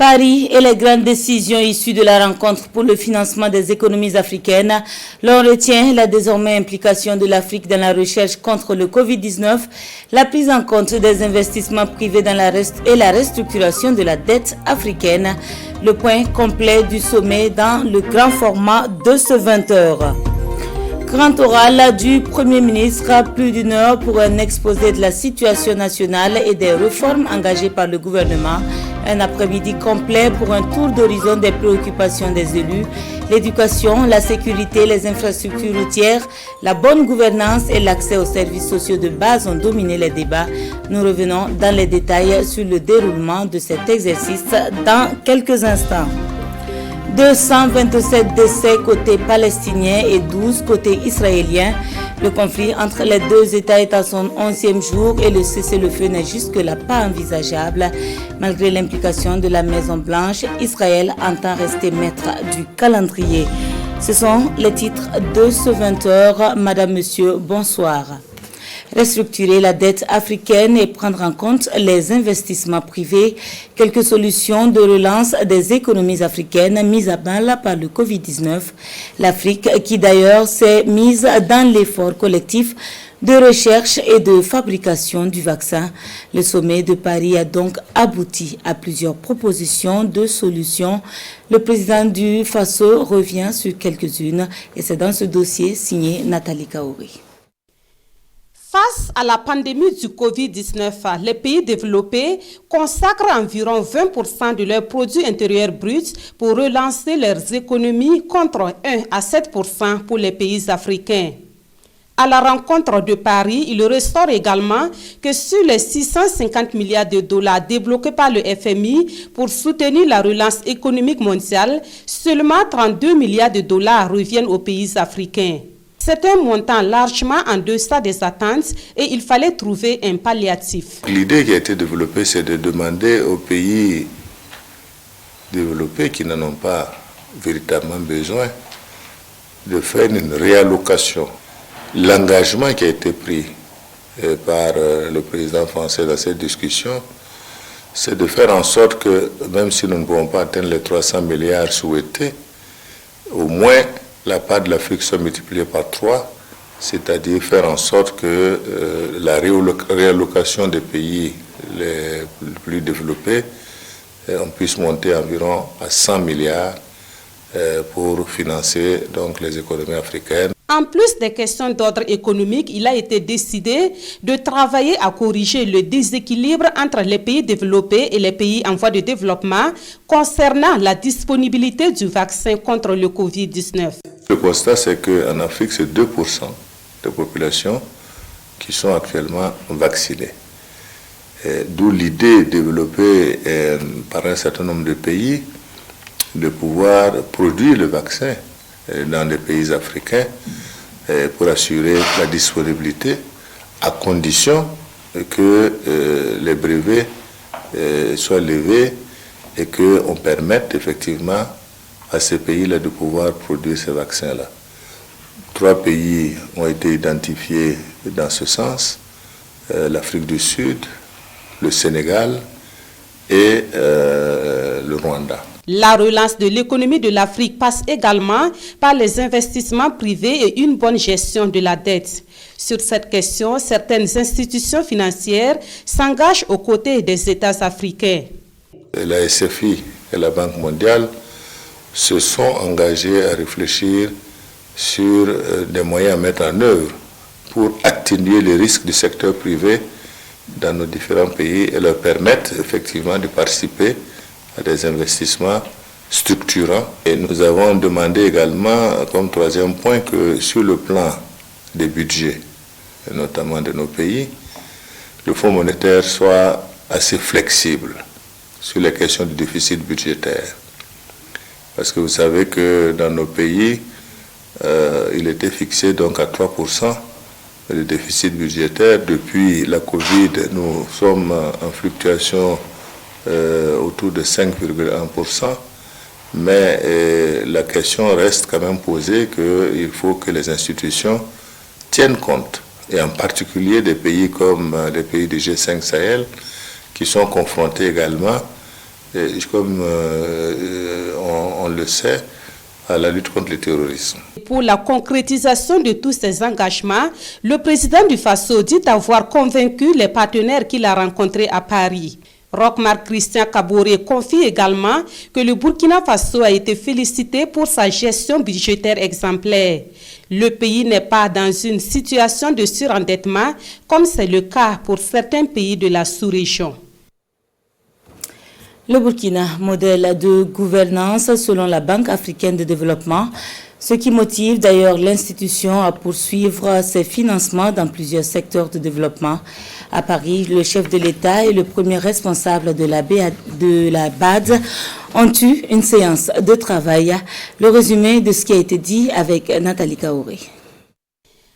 Paris et les grandes décisions issues de la rencontre pour le financement des économies africaines. L'on retient la désormais implication de l'Afrique dans la recherche contre le Covid-19, la prise en compte des investissements privés dans et la restructuration de la dette africaine. Le point complet du sommet dans le grand format de ce 20h. Grand oral du Premier ministre, plus d'une heure pour un exposé de la situation nationale et des réformes engagées par le gouvernement. Un après-midi complet pour un tour d'horizon des préoccupations des élus. L'éducation, la sécurité, les infrastructures routières, la bonne gouvernance et l'accès aux services sociaux de base ont dominé les débats. Nous revenons dans les détails sur le déroulement de cet exercice dans quelques instants. 227 décès côté palestinien et 12 côté israélien. Le conflit entre les deux États est à son 11e jour et le cessez-le-feu n'est jusque-là pas envisageable. Malgré l'implication de la Maison-Blanche, Israël entend rester maître du calendrier. Ce sont les titres de ce 20h. Madame, Monsieur, bonsoir. Restructurer la dette africaine et prendre en compte les investissements privés, quelques solutions de relance des économies africaines mises à mal par le Covid-19. L'Afrique qui d'ailleurs s'est mise dans l'effort collectif de recherche et de fabrication du vaccin. Le sommet de Paris a donc abouti à plusieurs propositions de solutions. Le président du FASO revient sur quelques-unes et c'est dans ce dossier signé Nathalie Kaouri. Face à la pandémie du Covid-19, les pays développés consacrent environ 20% de leur produit intérieur brut pour relancer leurs économies contre 1 à 7% pour les pays africains. À la rencontre de Paris, il ressort également que sur les 650 milliards de dollars débloqués par le FMI pour soutenir la relance économique mondiale, seulement 32 milliards de dollars reviennent aux pays africains. C'est un montant largement en deçà des attentes et il fallait trouver un palliatif. L'idée qui a été développée, c'est de demander aux pays développés qui n'en ont pas véritablement besoin de faire une réallocation. L'engagement qui a été pris par le président français dans cette discussion, c'est de faire en sorte que, même si nous ne pouvons pas atteindre les 300 milliards souhaités, au moins la part de l'Afrique soit multipliée par 3, c'est-à-dire faire en sorte que la réallocation des pays les plus développés, on puisse monter environ à 100 milliards pour financer donc les économies africaines. En plus des questions d'ordre économique, il a été décidé de travailler à corriger le déséquilibre entre les pays développés et les pays en voie de développement concernant la disponibilité du vaccin contre le Covid-19. Le constat, c'est qu'en Afrique, c'est 2% de population qui sont actuellement vaccinées. D'où l'idée développée par un certain nombre de pays de pouvoir produire le vaccin dans les pays africains pour assurer la disponibilité à condition que les brevets soient levés et qu'on permette effectivement à ces pays-là de pouvoir produire ces vaccins-là. 3 pays ont été identifiés dans ce sens, l'Afrique du Sud, le Sénégal et le Rwanda. La relance de l'économie de l'Afrique passe également par les investissements privés et une bonne gestion de la dette. Sur cette question, certaines institutions financières s'engagent aux côtés des États africains. La SFI et la Banque mondiale se sont engagés à réfléchir sur des moyens à mettre en œuvre pour atténuer les risques du secteur privé dans nos différents pays et leur permettre effectivement de participer à des investissements structurants. Et nous avons demandé également, comme troisième point, que sur le plan des budgets, notamment de nos pays, le Fonds monétaire soit assez flexible sur les questions du déficit budgétaire. Parce que vous savez que dans nos pays, il était fixé donc à 3% le déficit budgétaire. Depuis la Covid, nous sommes en fluctuation autour de 5,1%, mais la question reste quand même posée qu'il faut que les institutions tiennent compte, et en particulier des pays comme les pays du G5 Sahel, qui sont confrontés également comme on le sait, à la lutte contre le terrorisme. Pour la concrétisation de tous ces engagements, le président du Faso dit avoir convaincu les partenaires qu'il a rencontrés à Paris. Roch-Marc Christian Kaboré confie également que le Burkina Faso a été félicité pour sa gestion budgétaire exemplaire. Le pays n'est pas dans une situation de surendettement comme c'est le cas pour certains pays de la sous-région. Le Burkina, modèle de gouvernance selon la Banque africaine de développement, ce qui motive d'ailleurs l'institution à poursuivre ses financements dans plusieurs secteurs de développement. À Paris, le chef de l'État et le premier responsable de la BAD ont eu une séance de travail. Le résumé de ce qui a été dit avec Nathalie Kaoré.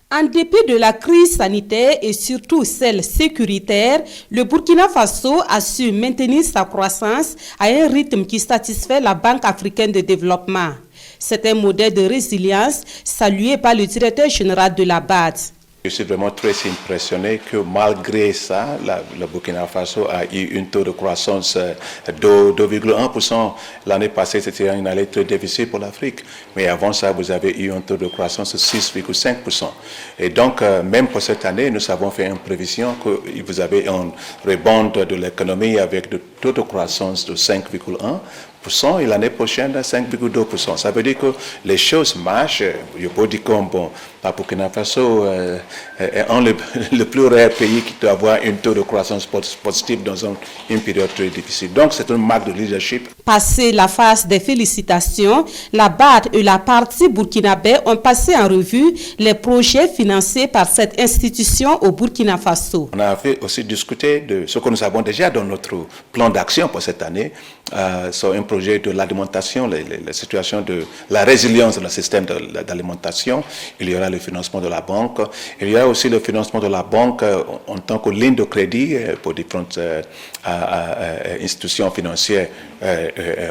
En dépit de la crise sanitaire et surtout celle sécuritaire, le Burkina Faso a su maintenir sa croissance à un rythme qui satisfait la Banque africaine de développement. C'est un modèle de résilience salué par le directeur général de la BAD. Je suis vraiment très impressionné que malgré ça, le Burkina Faso a eu un taux de croissance de 2,1%. L'année passée, c'était une année très difficile pour l'Afrique. Mais avant ça, vous avez eu un taux de croissance de 6,5%. Et donc, même pour cette année, nous avons fait une prévision que vous avez un rebond de l'économie avec un taux de croissance de 5,1%. Et l'année prochaine, 5,2%. Ça veut dire que les choses marchent. Je peux dire que le Burkina Faso est le plus rare pays qui doit avoir un taux de croissance positif dans une période très difficile. Donc, c'est une marque de leadership. Passé la phase des félicitations, la BAD et la partie burkinabé ont passé en revue les projets financés par cette institution au Burkina Faso. On a aussi discuté de ce que nous avons déjà dans notre plan d'action pour cette année, sur un projet de l'alimentation, la situation de la résilience dans le système d'alimentation. Il y aura le financement de la banque. Il y aura aussi le financement de la banque en tant que ligne de crédit pour différentes institutions financières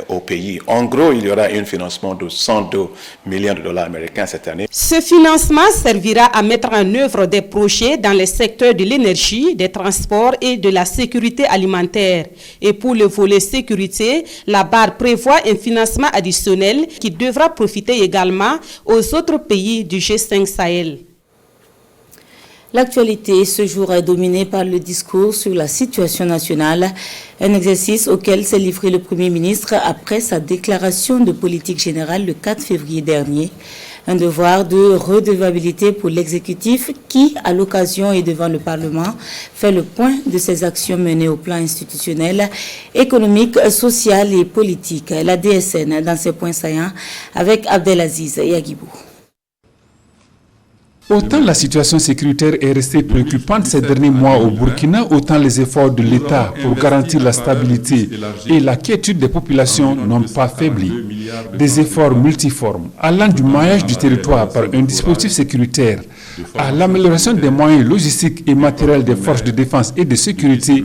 au pays. En gros, il y aura un financement de 102 millions de dollars américains cette année. Ce financement servira à mettre en œuvre des projets dans les secteurs de l'énergie, des transports et de la sécurité alimentaire. Et pour le volet sécurité, la BAD prévoit un financement additionnel qui devra profiter également aux autres pays du G5 Sahel. L'actualité ce jour est dominée par le discours sur la situation nationale, un exercice auquel s'est livré le Premier ministre après sa déclaration de politique générale le 4 février dernier. Un devoir de redevabilité pour l'exécutif qui, à l'occasion et devant le Parlement, fait le point de ses actions menées au plan institutionnel, économique, social et politique. La DSN dans ses points saillants avec Abdelaziz Yagibou. Autant la situation sécuritaire est restée préoccupante ces derniers mois au Burkina, autant les efforts de l'État pour garantir la stabilité et la quiétude des populations n'ont pas faibli. Des efforts multiformes, allant du maillage du territoire par un dispositif sécuritaire à l'amélioration des moyens logistiques et matériels des forces de défense et de sécurité,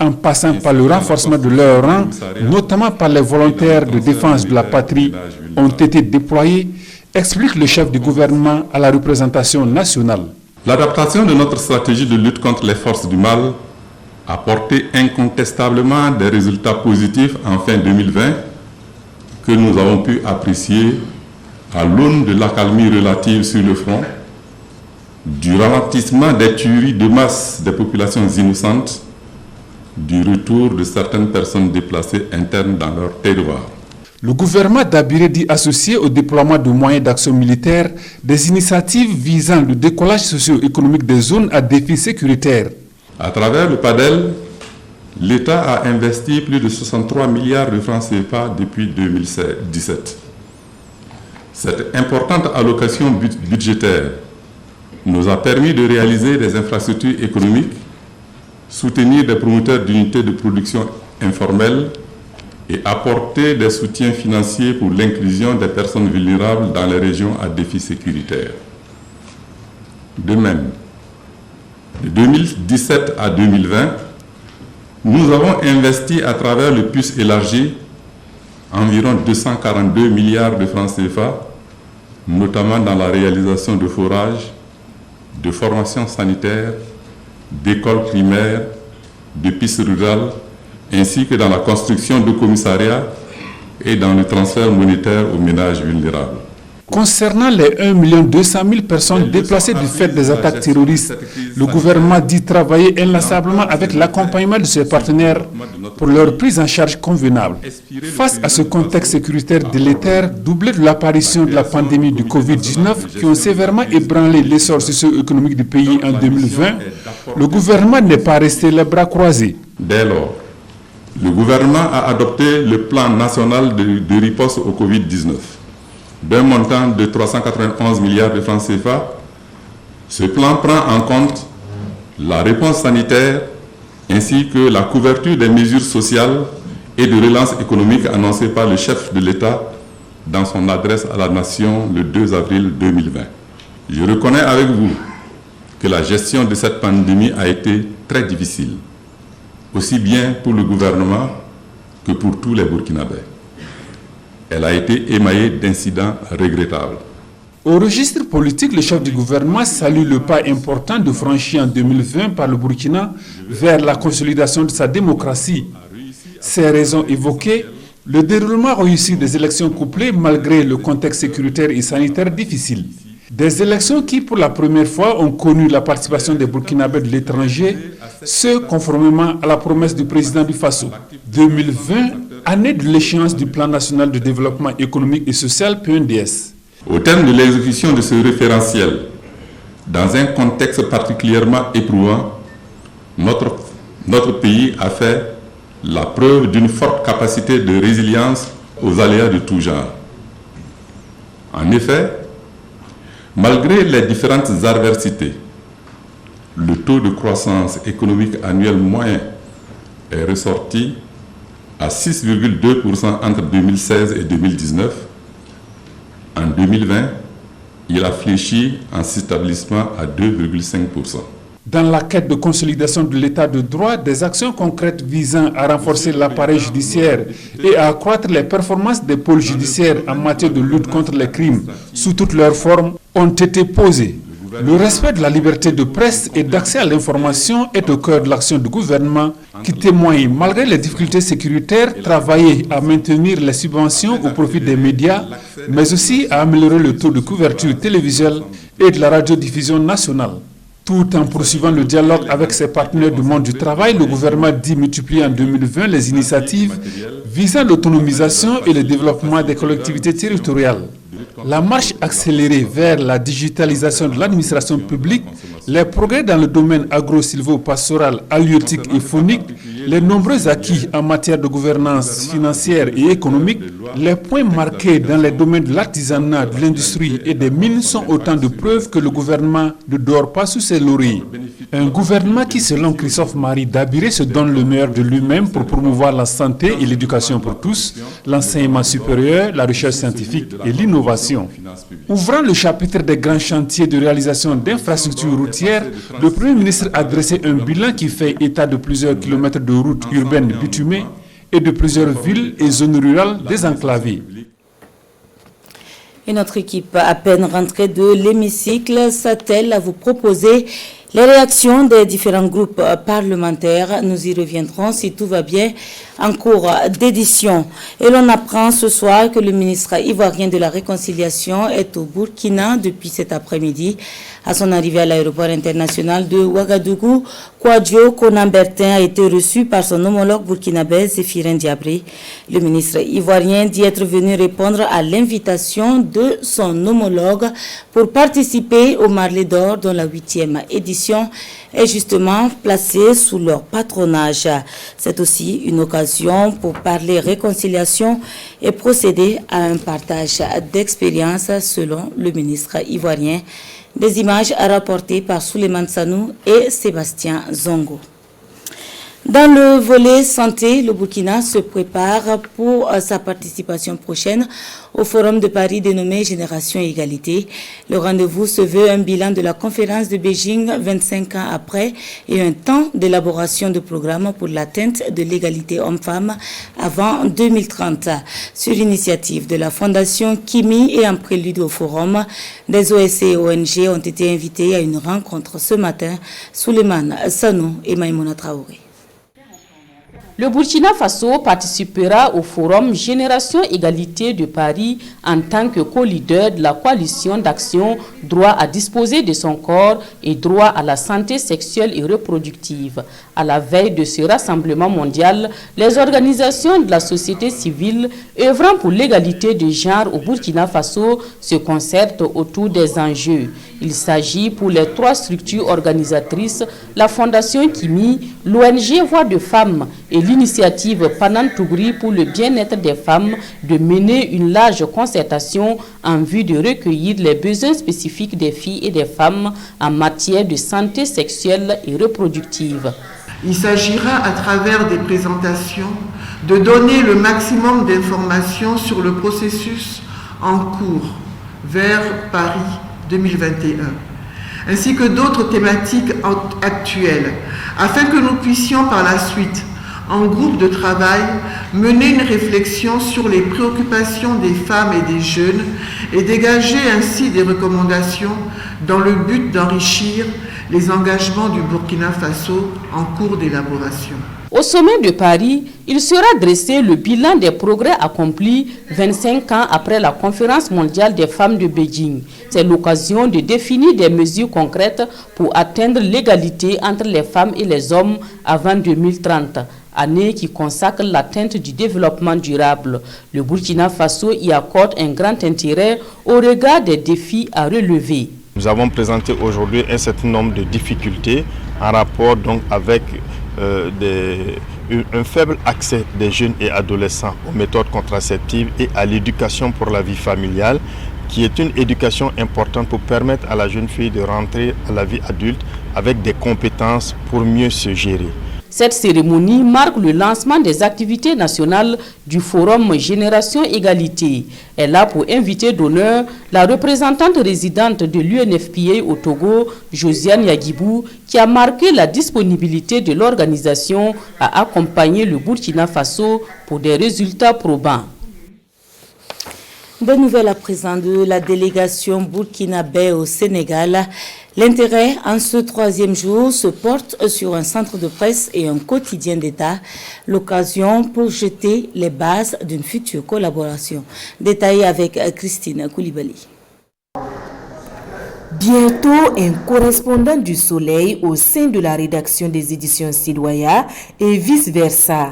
en passant par le renforcement de leurs rangs, notamment par les volontaires de défense de la patrie, ont été déployés, explique le chef du gouvernement à la représentation nationale. L'adaptation de notre stratégie de lutte contre les forces du mal a porté incontestablement des résultats positifs en fin 2020 que nous avons pu apprécier à l'aune de l'accalmie relative sur le front, du ralentissement des tueries de masse des populations innocentes, du retour de certaines personnes déplacées internes dans leur territoire. Le gouvernement d'Abiré dit associer au déploiement de moyens d'action militaire des initiatives visant le décollage socio-économique des zones à défi sécuritaire. À travers le PADEL, l'État a investi plus de 63 milliards de francs CFA depuis 2017. Cette importante allocation budgétaire nous a permis de réaliser des infrastructures économiques, soutenir des promoteurs d'unités de production informelles, et apporter des soutiens financiers pour l'inclusion des personnes vulnérables dans les régions à défi sécuritaire. De même, de 2017 à 2020, nous avons investi à travers le PUS élargi environ 242 milliards de francs CFA, notamment dans la réalisation de forages, de formations sanitaires, d'écoles primaires, de pistes rurales, ainsi que dans la construction de commissariats et dans le transfert monétaire aux ménages vulnérables. Concernant les 1 200 000 personnes déplacées du fait des attaques terroristes, le gouvernement dit travailler inlassablement avec l'accompagnement de ses partenaires pour leur prise en charge convenable. Face à ce contexte sécuritaire délétère, doublé de l'apparition de la pandémie du Covid-19 qui ont sévèrement ébranlé l'essor socio-économique du pays en 2020, le gouvernement n'est pas resté les bras croisés. Dès lors, le gouvernement a adopté le plan national de riposte au Covid-19. D'un montant de 391 milliards de francs CFA, ce plan prend en compte la réponse sanitaire ainsi que la couverture des mesures sociales et de relance économique annoncées par le chef de l'État dans son adresse à la nation le 2 avril 2020. Je reconnais avec vous que la gestion de cette pandémie a été très difficile, aussi bien pour le gouvernement que pour tous les Burkinabés. Elle a été émaillée d'incidents regrettables. Au registre politique, le chef du gouvernement salue le pas important de franchi en 2020 par le Burkina vers la consolidation de sa démocratie. Ces raisons évoquées, le déroulement réussi des élections couplées malgré le contexte sécuritaire et sanitaire difficile. Des élections qui, pour la première fois, ont connu la participation des Burkinabés de l'étranger, ce conformément à la promesse du président du Faso. 2020, année de l'échéance du Plan national de développement économique et social PNDS. Au terme de l'exécution de ce référentiel, dans un contexte particulièrement éprouvant, notre pays a fait la preuve d'une forte capacité de résilience aux aléas de tout genre. En effet, malgré les différentes adversités, le taux de croissance économique annuel moyen est ressorti à 6,2% entre 2016 et 2019. En 2020, il a fléchi en s'établissement à 2,5%. Dans la quête de consolidation de l'état de droit, des actions concrètes visant à renforcer l'appareil judiciaire et à accroître les performances des pôles judiciaires en matière de lutte contre les crimes sous toutes leurs formes ont été posées. Le respect de la liberté de presse et d'accès à l'information est au cœur de l'action du gouvernement qui témoigne, malgré les difficultés sécuritaires, travailler à maintenir les subventions au profit des médias, mais aussi à améliorer le taux de couverture télévisuelle et de la radiodiffusion nationale. Tout en poursuivant le dialogue avec ses partenaires du monde du travail, le gouvernement dit multiplier en 2020 les initiatives visant l'autonomisation et le développement des collectivités territoriales. La marche accélérée vers la digitalisation de l'administration publique, les progrès dans le domaine agro-silvo-pastoral, halieutique et faunique, les nombreux acquis en matière de gouvernance financière et économique, les points marqués dans les domaines de l'artisanat, de l'industrie et des mines sont autant de preuves que le gouvernement ne dort pas sous ses lauriers. Un gouvernement qui, selon Christophe-Marie Dabiré, se donne le meilleur de lui-même pour promouvoir la santé et l'éducation pour tous, l'enseignement supérieur, la recherche scientifique et l'innovation. Ouvrant le chapitre des grands chantiers de réalisation d'infrastructures routières, le Premier ministre a dressé un bilan qui fait état de plusieurs kilomètres de routes urbaines bitumées et de plusieurs villes et zones rurales désenclavées. Et notre équipe, à peine rentrée de l'hémicycle, s'attelle à vous proposer les réactions des différents groupes parlementaires. Nous y reviendrons si tout va bien en cours d'édition. Et l'on apprend ce soir que le ministre ivoirien de la Réconciliation est au Burkina depuis cet après-midi. À son arrivée à l'aéroport international de Ouagadougou, Kouadio Konambertin a été reçu par son homologue burkinabé Zéphirin Diabré. Le ministre ivoirien dit être venu répondre à l'invitation de son homologue pour participer au Marley d'Or dont la 8e édition est justement placée sous leur patronage. C'est aussi une occasion pour parler réconciliation et procéder à un partage d'expériences selon le ministre ivoirien. Des images rapportées par Souleymane Sanou et Sébastien Zongo. Dans le volet santé, le Burkina se prépare pour sa participation prochaine au Forum de Paris dénommé Génération Égalité. Le rendez-vous se veut un bilan de la conférence de Beijing 25 ans après et un temps d'élaboration de programmes pour l'atteinte de l'égalité homme-femme avant 2030. Sur l'initiative de la Fondation Kimi et en prélude au forum, des OSC et ONG ont été invités à une rencontre ce matin. Souleymane Sanou et Maïmouna Traoré. Le Burkina Faso participera au forum Génération Égalité de Paris en tant que co-leader de la coalition d'action droit à disposer de son corps et droit à la santé sexuelle et reproductive. À la veille de ce rassemblement mondial, les organisations de la société civile œuvrant pour l'égalité de genre au Burkina Faso se concertent autour des enjeux. Il s'agit pour les 3 structures organisatrices, la Fondation Kimi, l'ONG Voix de Femmes et l'initiative Panan Tougri pour le bien-être des femmes de mener une large concertation en vue de recueillir les besoins spécifiques des filles et des femmes en matière de santé sexuelle et reproductive. Il s'agira à travers des présentations de donner le maximum d'informations sur le processus en cours vers Paris 2021, ainsi que d'autres thématiques actuelles, afin que nous puissions par la suite, en groupe de travail, mener une réflexion sur les préoccupations des femmes et des jeunes et dégager ainsi des recommandations dans le but d'enrichir les engagements du Burkina Faso en cours d'élaboration. Au sommet de Paris, il sera dressé le bilan des progrès accomplis 25 ans après la conférence mondiale des femmes de Beijing. C'est l'occasion de définir des mesures concrètes pour atteindre l'égalité entre les femmes et les hommes avant 2030, année qui consacre l'atteinte du développement durable. Le Burkina Faso y accorde un grand intérêt au regard des défis à relever. Nous avons présenté aujourd'hui un certain nombre de difficultés en rapport donc avec un faible accès des jeunes et adolescents aux méthodes contraceptives et à l'éducation pour la vie familiale, qui est une éducation importante pour permettre à la jeune fille de rentrer à la vie adulte avec des compétences pour mieux se gérer. Cette cérémonie marque le lancement des activités nationales du Forum Génération Égalité. Elle a pour invité d'honneur la représentante résidente de l'UNFPA au Togo, Josiane Yagibou, qui a marqué la disponibilité de l'organisation à accompagner le Burkina Faso pour des résultats probants. Bonne nouvelle à présent de la délégation burkinabé au Sénégal. L'intérêt en ce 3e jour se porte sur un centre de presse et un quotidien d'État, l'occasion pour jeter les bases d'une future collaboration. Détaillé avec Christine Koulibaly. Bientôt, un correspondant du Soleil au sein de la rédaction des éditions Sidoya et vice-versa.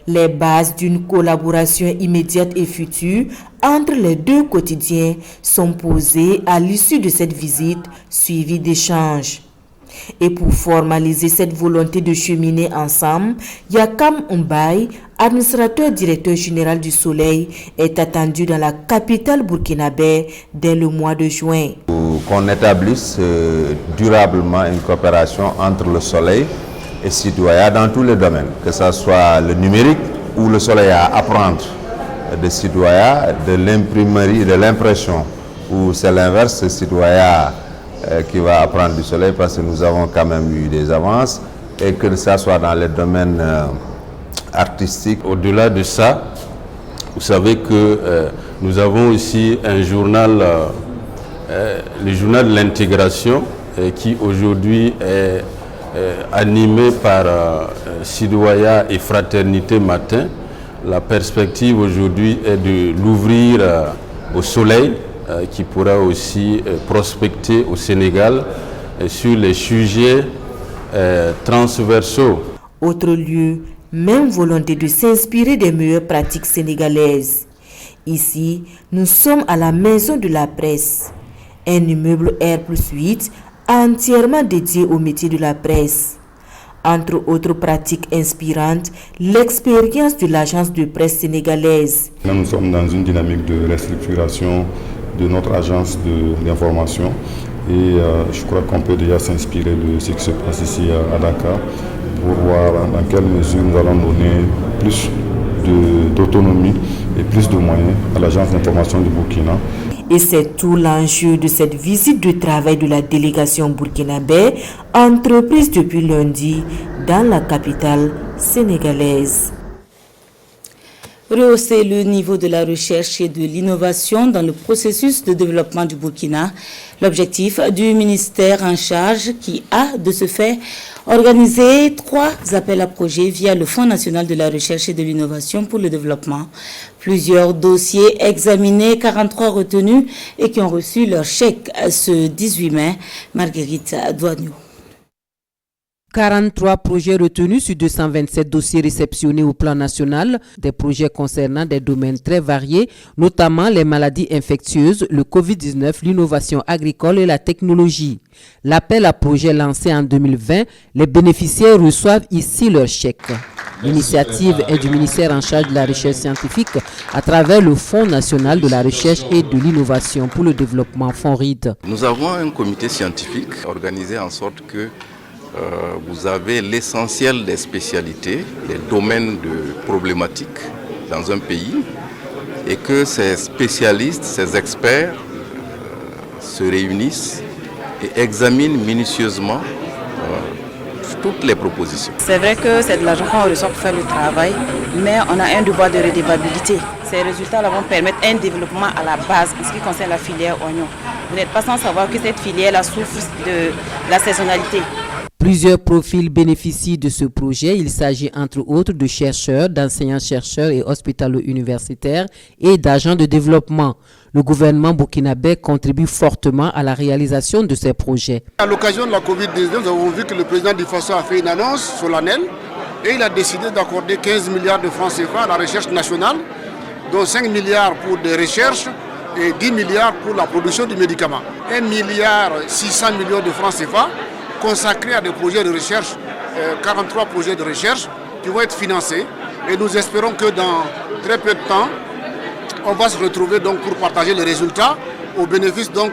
Les bases d'une collaboration immédiate et future entre les 2 quotidiens sont posées à l'issue de cette visite suivie d'échanges. Et pour formaliser cette volonté de cheminer ensemble, Yakam Mbaye, administrateur directeur général du Soleil, est attendu dans la capitale burkinabé dès le mois de juin. Qu'on établisse durablement une coopération entre le Soleil et Sidoya dans tous les domaines, que ce soit le numérique où le Soleil a à apprendre de Sidoya, de l'imprimerie, de l'impression, où c'est l'inverse, c'est Sidoya qui va apprendre du Soleil parce que nous avons quand même eu des avances, et que ça soit dans les domaines artistiques. Au-delà de ça, vous savez que nous avons aussi un journal, le journal de l'intégration, qui aujourd'hui est animé par Sidoya et Fraternité Matin. La perspective aujourd'hui est de l'ouvrir au Soleil, qui pourra aussi prospecter au Sénégal sur les sujets transversaux. Autre lieu, même volonté de s'inspirer des meilleures pratiques sénégalaises. Ici, nous sommes à la Maison de la Presse, un immeuble R+8 entièrement dédié au métier de la presse. Entre autres pratiques inspirantes, l'expérience de l'agence de presse sénégalaise. Nous sommes dans une dynamique de restructuration de notre agence d'information et je crois qu'on peut déjà s'inspirer de ce qui se passe ici à Dakar pour voir dans quelle mesure nous allons donner plus d'autonomie et plus de moyens à l'agence d'information du Burkina. Et c'est tout l'enjeu de cette visite de travail de la délégation burkinabé, entreprise depuis lundi dans la capitale sénégalaise. Rehausser le niveau de la recherche et de l'innovation dans le processus de développement du Burkina. L'objectif du ministère en charge qui a, de ce fait, organisé 3 appels à projets via le Fonds national de la recherche et de l'innovation pour le développement. Plusieurs dossiers examinés, 43 retenus et qui ont reçu leur chèque ce 18 mai. Marguerite Douagnou. 43 projets retenus sur 227 dossiers réceptionnés au plan national, des projets concernant des domaines très variés, notamment les maladies infectieuses, le Covid-19, l'innovation agricole et la technologie. L'appel à projets lancé en 2020, les bénéficiaires reçoivent ici leur chèque. L'initiative est du ministère en charge de la recherche scientifique à travers le Fonds national de la recherche et de l'innovation pour le développement FONRID. Nous avons un comité scientifique organisé en sorte que vous avez l'essentiel des spécialités, les domaines de problématiques dans un pays et que ces spécialistes, ces experts se réunissent et examinent minutieusement toutes les propositions. C'est vrai que c'est de l'argent qu'on reçoit pour faire le travail, mais on a un devoir de redevabilité. Ces résultats vont permettre un développement à la base en ce qui concerne la filière oignon. Vous n'êtes pas sans savoir que cette filière souffre de la saisonnalité. Plusieurs profils bénéficient de ce projet. Il s'agit entre autres de chercheurs, d'enseignants-chercheurs et hospitalo-universitaires et d'agents de développement. Le gouvernement burkinabé contribue fortement à la réalisation de ces projets. À l'occasion de la Covid-19, nous avons vu que le président du FASO a fait une annonce solennelle et il a décidé d'accorder 15 milliards de francs CFA à la recherche nationale, dont 5 milliards pour des recherches et 10 milliards pour la production du médicament. 1,6 milliard de francs CFA consacrés à des projets de recherche, 43 projets de recherche qui vont être financés. Et nous espérons que dans très peu de temps, on va se retrouver donc pour partager les résultats au bénéfice donc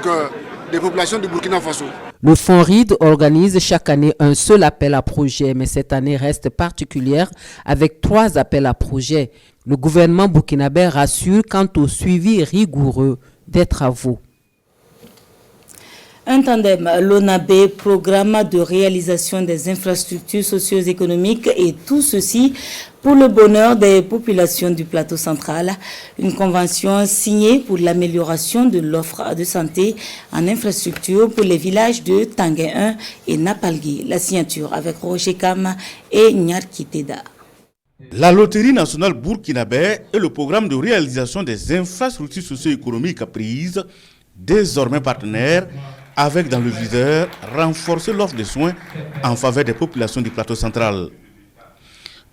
des populations du Burkina Faso. Le FONRID organise chaque année un seul appel à projet, mais cette année reste particulière avec 3 appels à projet. Le gouvernement burkinabé rassure quant au suivi rigoureux des travaux. Un tandem, l'ONAB, programme de réalisation des infrastructures socio-économiques et tout ceci pour le bonheur des populations du plateau central. Une convention signée pour l'amélioration de l'offre de santé en infrastructure pour les villages de Tanguay 1 et Napalgui. La signature avec Roger Kam et Nyarkiteda. La Loterie nationale burkinabé et le programme de réalisation des infrastructures socio-économiques prises, désormais partenaires, avec dans le viseur renforcer l'offre de soins en faveur des populations du plateau central.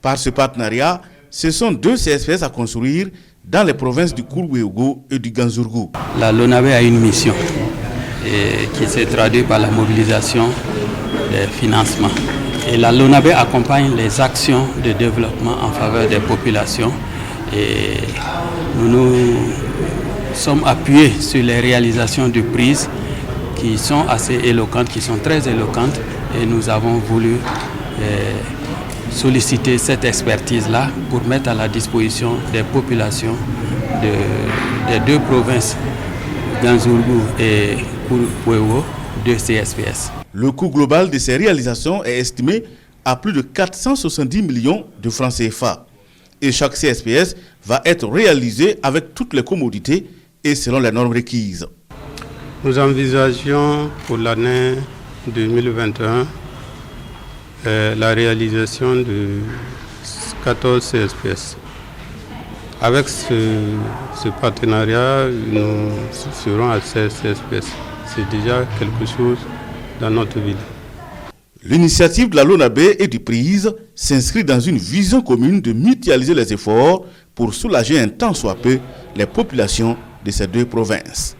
Par ce partenariat, ce sont 2 CSPS à construire dans les provinces du Kourou-Ouéougou et du Ganzourgou. La LONABE a une mission qui se traduit par la mobilisation des financements. Et la LONABE accompagne les actions de développement en faveur des populations. Et nous sommes appuyés sur les réalisations de prises qui sont assez éloquentes, qui sont très éloquentes, et nous avons voulu solliciter cette expertise-là pour mettre à la disposition des populations des 2 provinces, Ganzourgou et Kourou-Ouéougou, de CSPS. Le coût global de ces réalisations est estimé à plus de 470 millions de francs CFA. Et chaque CSPS va être réalisé avec toutes les commodités et selon les normes requises. Nous envisageons pour l'année 2021 la réalisation de 14 CSPS. Avec ce partenariat, nous serons à 16 CSPS. C'est déjà quelque chose dans notre ville. L'initiative de la LONABE et du PRISE s'inscrit dans une vision commune de mutualiser les efforts pour soulager un tant soit peu les populations de ces 2 provinces.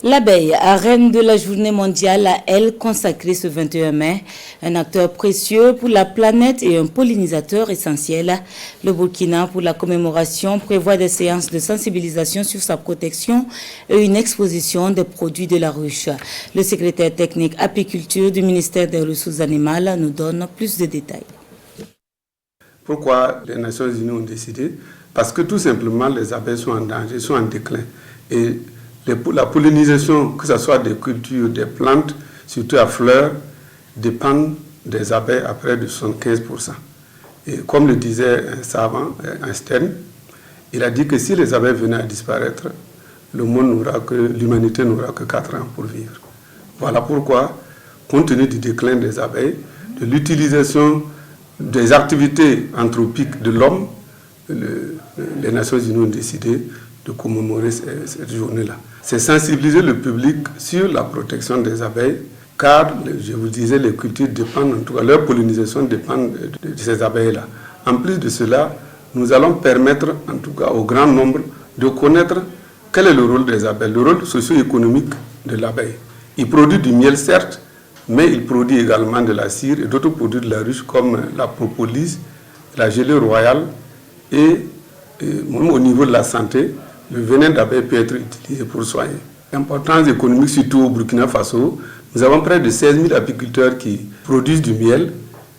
L'abeille, reine de la journée mondiale, a elle consacré ce 21 mai, un acteur précieux pour la planète et un pollinisateur essentiel. Le Burkina, pour la commémoration, prévoit des séances de sensibilisation sur sa protection et une exposition des produits de la ruche. Le secrétaire technique apiculture du ministère des Ressources animales nous donne plus de détails. Pourquoi les Nations Unies ont décidé? Parce que tout simplement les abeilles sont en danger, sont en déclin. Et la pollinisation, que ce soit des cultures, des plantes, surtout à fleurs, dépend des abeilles à près de 75%. Et comme le disait un savant, Einstein, il a dit que si les abeilles venaient à disparaître, l'humanité n'aura que 4 ans pour vivre. Voilà pourquoi, compte tenu du déclin des abeilles, de l'utilisation des activités anthropiques de l'homme, les Nations Unies ont décidé de commémorer cette journée-là. C'est sensibiliser le public sur la protection des abeilles, car, je vous disais, les cultures dépendent, en tout cas leur pollinisation dépend de ces abeilles-là. En plus de cela, nous allons permettre, en tout cas au grand nombre, de connaître quel est le rôle des abeilles, le rôle socio-économique de l'abeille. Il produit du miel, certes, mais il produit également de la cire et d'autres produits de la ruche comme la propolis, la gelée royale et même au niveau de la santé, le venin d'abeille peut être utilisé pour soigner. Importance économique, surtout au Burkina Faso, nous avons près de 16 000 apiculteurs qui produisent du miel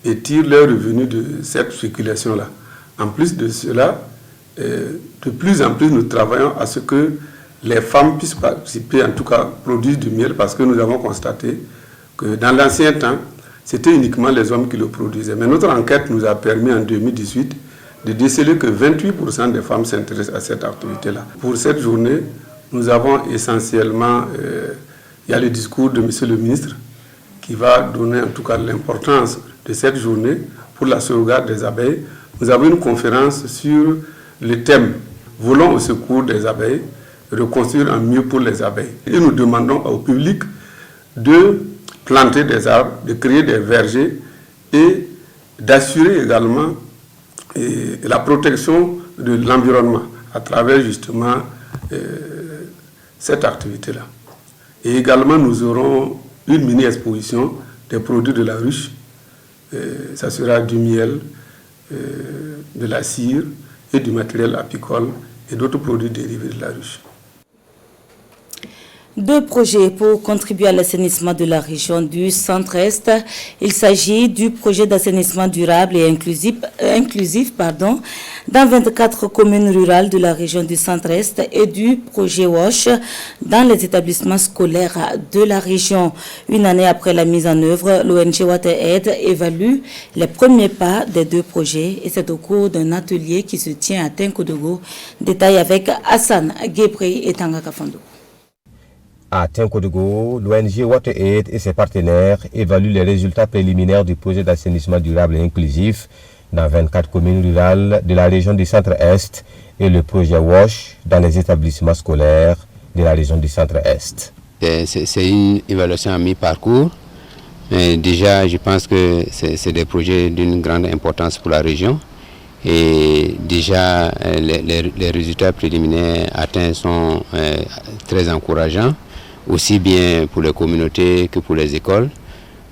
et tirent leurs revenus de cette spéculation-là. En plus de cela, de plus en plus, nous travaillons à ce que les femmes puissent participer, en tout cas produire du miel, parce que nous avons constaté que dans l'ancien temps, c'était uniquement les hommes qui le produisaient. Mais notre enquête nous a permis en 2018 de déceler que 28% des femmes s'intéressent à cette activité-là. Pour cette journée, nous avons essentiellement, il y a le discours de M. le ministre qui va donner en tout cas l'importance de cette journée pour la sauvegarde des abeilles. Nous avons une conférence sur le thème « Volons au secours des abeilles, reconstruire un mieux pour les abeilles ». Et nous demandons au public de planter des arbres, de créer des vergers et d'assurer également la protection de l'environnement à travers justement cette activité-là. Et également, nous aurons une mini-exposition des produits de la ruche. Ça sera du miel, de la cire et du matériel apicole et d'autres produits dérivés de la ruche. 2 projets pour contribuer à l'assainissement de la région du Centre-Est. Il s'agit du projet d'assainissement durable et inclusif dans 24 communes rurales de la région du Centre-Est et du projet WASH dans les établissements scolaires de la région. Une année après la mise en œuvre, l'ONG WaterAid évalue les premiers pas des 2 projets et c'est au cours d'un atelier qui se tient à Tinkodogo. Détail avec Hassan Gebrey et Tanga Kafando. À Tinkodogo, l'ONG WaterAid et ses partenaires évaluent les résultats préliminaires du projet d'assainissement durable et inclusif dans 24 communes rurales de la région du Centre-Est et le projet WASH dans les établissements scolaires de la région du Centre-Est. C'est une évaluation à mi-parcours. Déjà, je pense que c'est des projets d'une grande importance pour la région. Et déjà, les résultats préliminaires atteints sont très encourageants, aussi bien pour les communautés que pour les écoles.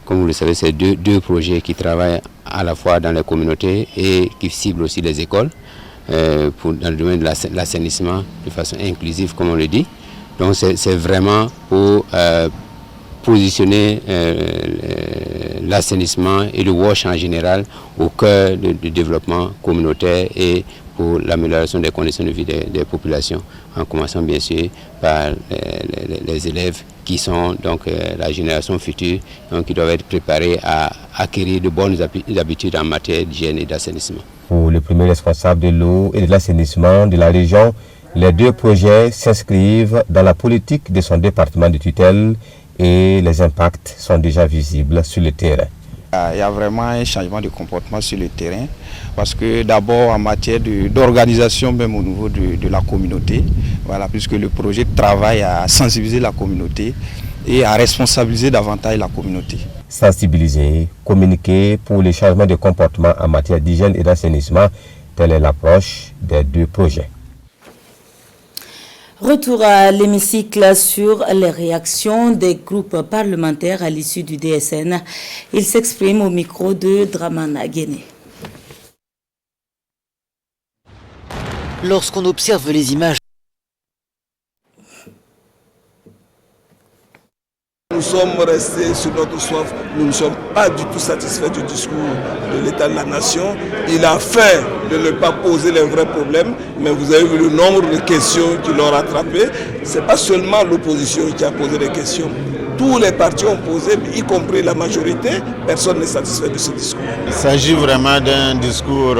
Comme vous le savez, c'est deux projets qui travaillent à la fois dans les communautés et qui ciblent aussi les écoles dans le domaine de l'assainissement de façon inclusive, comme on le dit. Donc c'est vraiment pour positionner l'assainissement et le WASH en général au cœur du développement communautaire et pour l'amélioration des conditions de vie des populations, en commençant bien sûr par les élèves qui sont donc la génération future, donc qui doivent être préparés à acquérir de bonnes habitudes en matière d'hygiène et d'assainissement. Pour le premier responsable de l'eau et de l'assainissement de la région, les 2 projets s'inscrivent dans la politique de son département de tutelle et les impacts sont déjà visibles sur le terrain. Il y a vraiment un changement de comportement sur le terrain parce que d'abord en matière d'organisation même au niveau de la communauté, voilà, puisque le projet travaille à sensibiliser la communauté et à responsabiliser davantage la communauté. Sensibiliser, communiquer pour les changements de comportement en matière d'hygiène et d'assainissement, telle est l'approche des 2 projets. Retour à l'hémicycle sur les réactions des groupes parlementaires à l'issue du DSN. Il s'exprime au micro de Dramana Guéné. Lorsqu'on observe les images, nous sommes restés sur notre soif, nous ne sommes pas du tout satisfaits du discours de l'État de la Nation. Il a fait de ne pas poser les vrais problèmes, mais vous avez vu le nombre de questions qui l'ont rattrapé. Ce n'est pas seulement l'opposition qui a posé des questions. tous les partis opposés, y compris la majorité, personne n'est satisfait de ce discours. Il s'agit vraiment d'un discours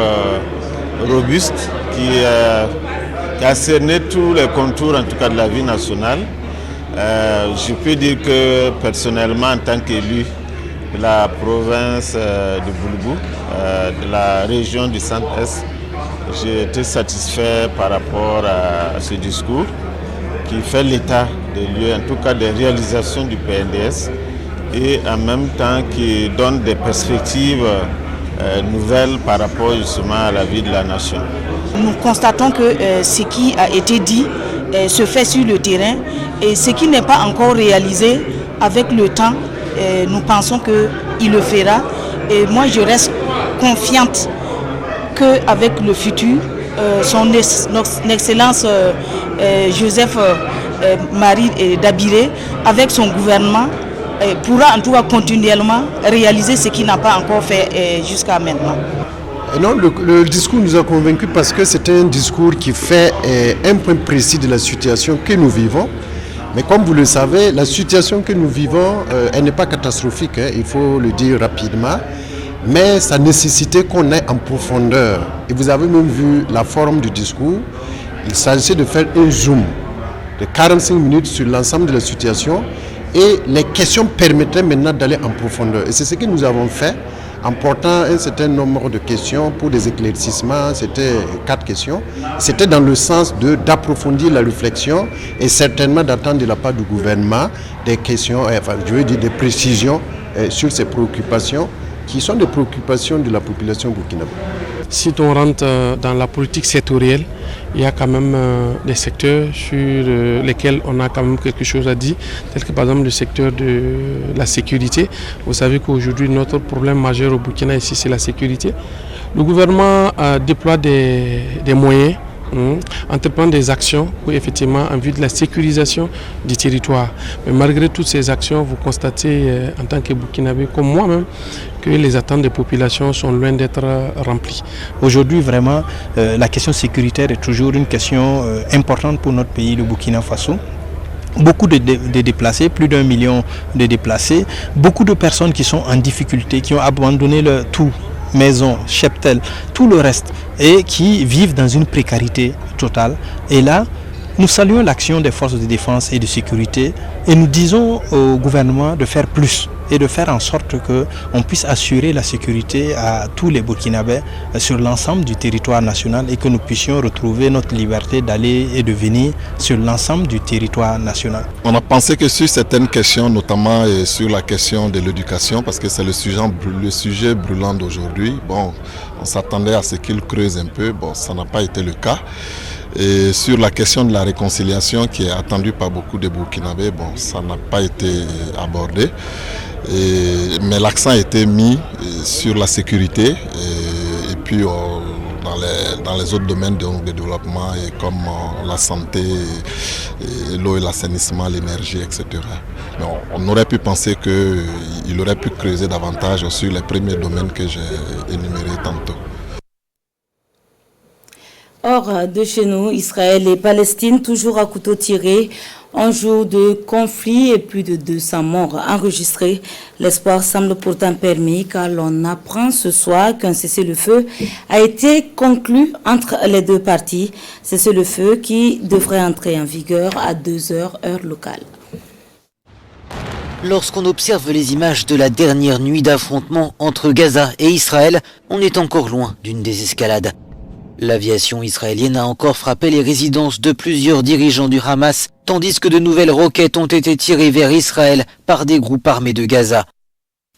robuste qui a cerné tous les contours, en tout cas de la vie nationale. Je peux dire que personnellement, en tant qu'élu de la province de Boulboul, de la région du Centre-Est, j'ai été satisfait par rapport à ce discours qui fait l'état des lieux, en tout cas des réalisations du PNDS, et en même temps qui donne des perspectives nouvelles par rapport justement à la vie de la nation. Nous constatons que ce qui a été dit se fait sur le terrain et ce qui n'est pas encore réalisé avec le temps, nous pensons qu'il le fera. Et moi je reste confiante qu'avec le futur, son Excellence Joseph Marie Dabiré, avec son gouvernement, pourra en tout cas continuellement réaliser ce qu'il n'a pas encore fait jusqu'à maintenant. Non, le discours nous a convaincus parce que c'est un discours qui fait un point précis de la situation que nous vivons. Mais comme vous le savez, la situation que nous vivons, elle n'est pas catastrophique, hein, il faut le dire rapidement. Mais ça nécessitait qu'on aille en profondeur. Et vous avez même vu la forme du discours. Il s'agissait de faire un zoom de 45 minutes sur l'ensemble de la situation. Et les questions permettraient maintenant d'aller en profondeur. Et c'est ce que nous avons fait en portant un certain nombre de questions pour des éclaircissements. C'était 4 questions. C'était dans le sens d'approfondir la réflexion et certainement d'attendre de la part du gouvernement des questions, enfin je veux dire des précisions sur ces préoccupations qui sont des préoccupations de la population burkinabé. Si on rentre dans la politique sectorielle, il y a quand même des secteurs sur lesquels on a quand même quelque chose à dire, tel que par exemple le secteur de la sécurité. Vous savez qu'aujourd'hui notre problème majeur au Burkina ici c'est la sécurité. Le gouvernement déploie des moyens, entreprend des actions pour effectivement en vue de la sécurisation du territoire. Mais malgré toutes ces actions, vous constatez en tant que Burkinabé, comme moi-même, que les attentes des populations sont loin d'être remplies. Aujourd'hui, vraiment, la question sécuritaire est toujours une question importante pour notre pays, le Burkina Faso. Beaucoup de déplacés, plus d'1 million de déplacés, beaucoup de personnes qui sont en difficulté, qui ont abandonné leur tout, maison, cheptel, tout le reste, et qui vivent dans une précarité totale. Et là, nous saluons l'action des forces de défense et de sécurité et nous disons au gouvernement de faire plus et de faire en sorte qu'on puisse assurer la sécurité à tous les Burkinabés sur l'ensemble du territoire national et que nous puissions retrouver notre liberté d'aller et de venir sur l'ensemble du territoire national. On a pensé que sur certaines questions, notamment sur la question de l'éducation, parce que c'est le sujet brûlant d'aujourd'hui, bon, on s'attendait à ce qu'il creuse un peu, bon, ça n'a pas été le cas. Et sur la question de la réconciliation qui est attendue par beaucoup de Burkinabés, bon, ça n'a pas été abordé. Mais l'accent a été mis sur la sécurité et puis dans les autres domaines de développement comme la santé, l'eau et l'assainissement, l'énergie, etc. Mais on aurait pu penser qu'il aurait pu creuser davantage sur les premiers domaines que j'ai énumérés tantôt. Hors de chez nous, Israël et Palestine, toujours à couteau tiré, un jour de conflit et plus de 200 morts enregistrés. L'espoir semble pourtant permis car l'on apprend ce soir qu'un cessez-le-feu a été conclu entre les deux parties. Cessez-le-feu qui devrait entrer en vigueur à 2h heure locale. Lorsqu'on observe les images de la dernière nuit d'affrontement entre Gaza et Israël, on est encore loin d'une désescalade. L'aviation israélienne a encore frappé les résidences de plusieurs dirigeants du Hamas, tandis que de nouvelles roquettes ont été tirées vers Israël par des groupes armés de Gaza.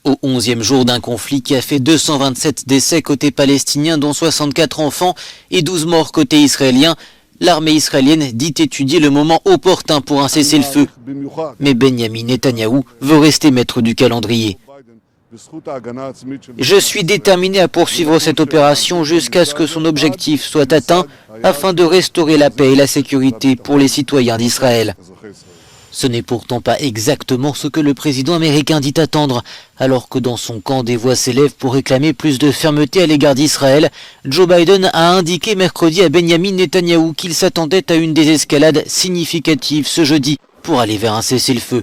Au 11e jour d'un conflit qui a fait 227 décès côté palestinien, dont 64 enfants et 12 morts côté israélien, l'armée israélienne dit étudier le moment opportun pour un cessez-le-feu. Mais Benyamin Netanyahou veut rester maître du calendrier. Je suis déterminé à poursuivre cette opération jusqu'à ce que son objectif soit atteint afin de restaurer la paix et la sécurité pour les citoyens d'Israël. Ce n'est pourtant pas exactement ce que le président américain dit attendre, alors que dans son camp des voix s'élèvent pour réclamer plus de fermeté à l'égard d'Israël. Joe Biden a indiqué mercredi à Benyamin Netanyahou qu'il s'attendait à une désescalade significative ce jeudi pour aller vers un cessez-le-feu.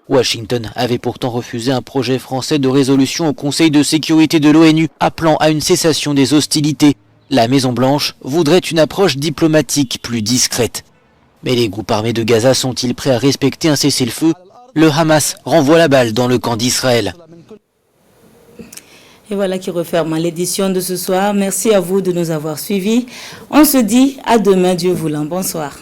Washington avait pourtant refusé un projet français de résolution au Conseil de sécurité de l'ONU appelant à une cessation des hostilités. La Maison-Blanche voudrait une approche diplomatique plus discrète. Mais les groupes armés de Gaza sont-ils prêts à respecter un cessez-le-feu? Le Hamas renvoie la balle dans le camp d'Israël. Et voilà qui referme l'édition de ce soir. Merci à vous de nous avoir suivis. On se dit à demain, Dieu voulant. Bonsoir.